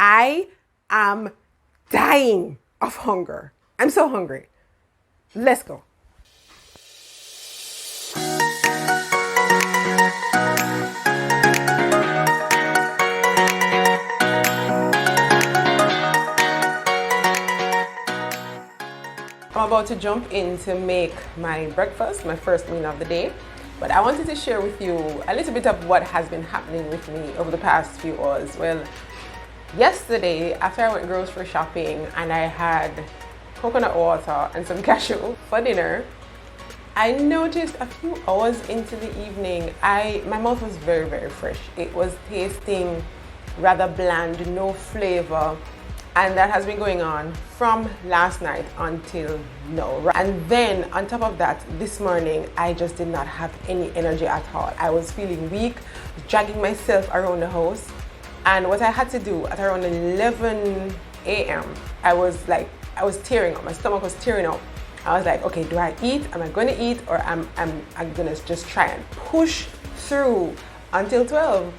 I am dying of hunger. I'm so hungry. Let's go. I'm about to jump in to make my breakfast, my first meal of the day. But I wanted to share with you a little bit of what has been happening with me over the past few hours. Well, yesterday, after I went grocery shopping and I had coconut water and some cashew for dinner, I noticed a few hours into the evening, my mouth was very, very fresh. It was tasting rather bland, no flavor. And that has been going on from last night until now. And then on top of that, this morning, I just did not have any energy at all. I was feeling weak, dragging myself around the house. And what I had to do at around 11 a.m., I was tearing up. My stomach was tearing up. I was like, okay, do I eat? Am I going to eat? Or I'm going to just try and push through until 12.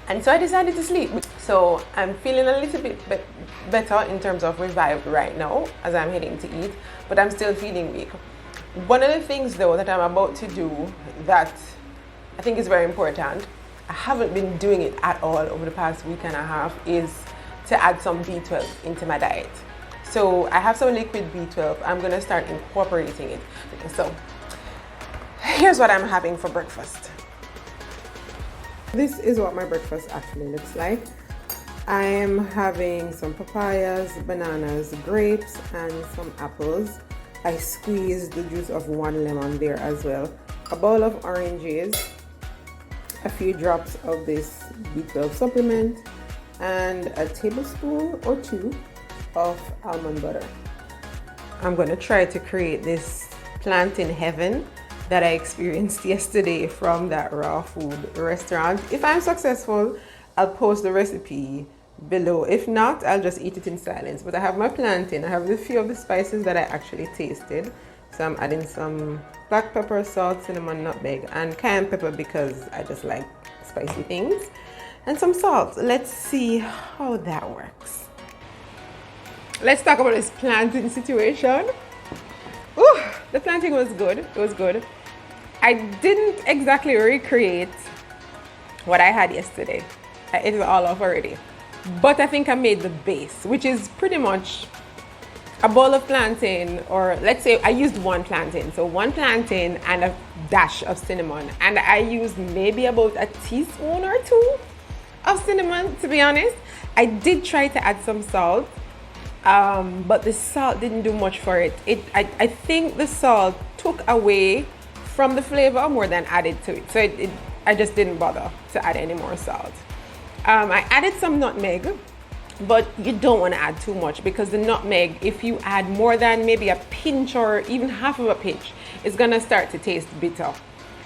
And so I decided to sleep. So I'm feeling a little bit better in terms of revived right now as I'm heading to eat, but I'm still feeling weak. One of the things though that I'm about to do that I think is very important, I haven't been doing it at all over the past week and a half, is to add some B12 into my diet. So I have some liquid B12. I'm gonna start incorporating it. So here's what I'm having for breakfast. This is what my breakfast actually looks like. I am having some papayas, bananas, grapes, and some apples. I squeezed the juice of 1 lemon there as well. A bowl of oranges, a few drops of this B12 supplement, and a tablespoon or 2 of almond butter. I'm gonna try to create this plant in heaven that I experienced yesterday from that raw food restaurant. If I'm successful, I'll post the recipe below. If not, I'll just eat it in silence. But I have my plantain. I have a few of the spices that I actually tasted. So I'm adding some black pepper, salt, cinnamon, nutmeg, and cayenne pepper because I just like spicy things. And some salt. Let's see how that works. Let's talk about this plantain situation. Ooh, the plantain was good. It was good. I didn't exactly recreate what I had yesterday. I ate it all off already. But I think I made the base, which is pretty much a bowl of plantain, or let's say I used 1 plantain. So 1 plantain and a dash of cinnamon. And I used maybe about a teaspoon or 2 of cinnamon, to be honest. I did try to add some salt, but the salt didn't do much for it. I think the salt took away from the flavor more than added to it. So I just didn't bother to add any more salt. I added some nutmeg, but you don't want to add too much because the nutmeg, if you add more than maybe a pinch or even half of a pinch, it's gonna start to taste bitter.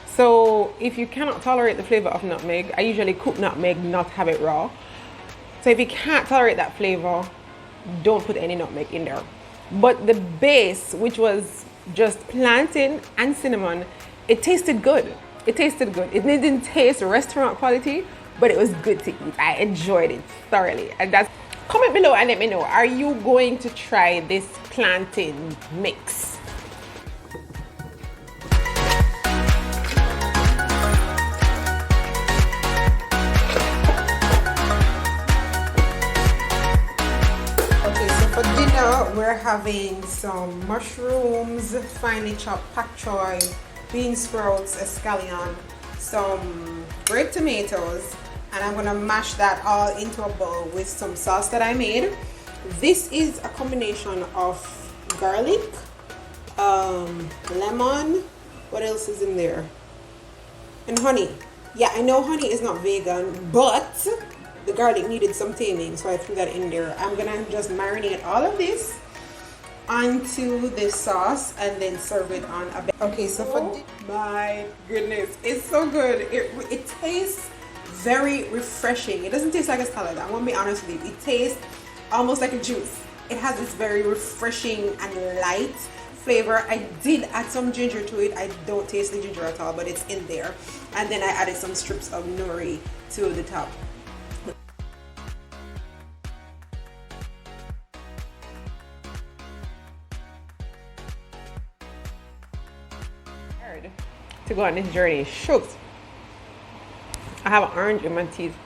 So if you cannot tolerate the flavor of nutmeg, I usually cook nutmeg, not have it raw. So if you can't tolerate that flavor, don't put any nutmeg in there. But the base, which was just plantain and cinnamon, it tasted good. It tasted good. It didn't taste restaurant quality, but it was good to eat. I enjoyed it thoroughly. And that's, comment below and let me know, are you going to try this plantain mix? Okay, so for dinner, we're having some mushrooms, finely chopped pak choy, bean sprouts, escallion, some grape tomatoes, and I'm gonna mash that all into a bowl with some sauce that I made. This is a combination of garlic, lemon, what else is in there? And honey. Yeah, I know honey is not vegan, but the garlic needed some taming, so I threw that in there. I'm gonna just marinate all of this onto this sauce and then serve it on a bed. Okay, so for my goodness, it's so good. It tastes very refreshing. It doesn't taste like a salad, I'm gonna be honest with you. It tastes almost like a juice. It has this very refreshing and light flavor. I did add some ginger to it. I don't taste the ginger at all, but it's in there. And then I added some strips of nori to the top. hard to go on this journey. Shucks. I have an orange in my teeth.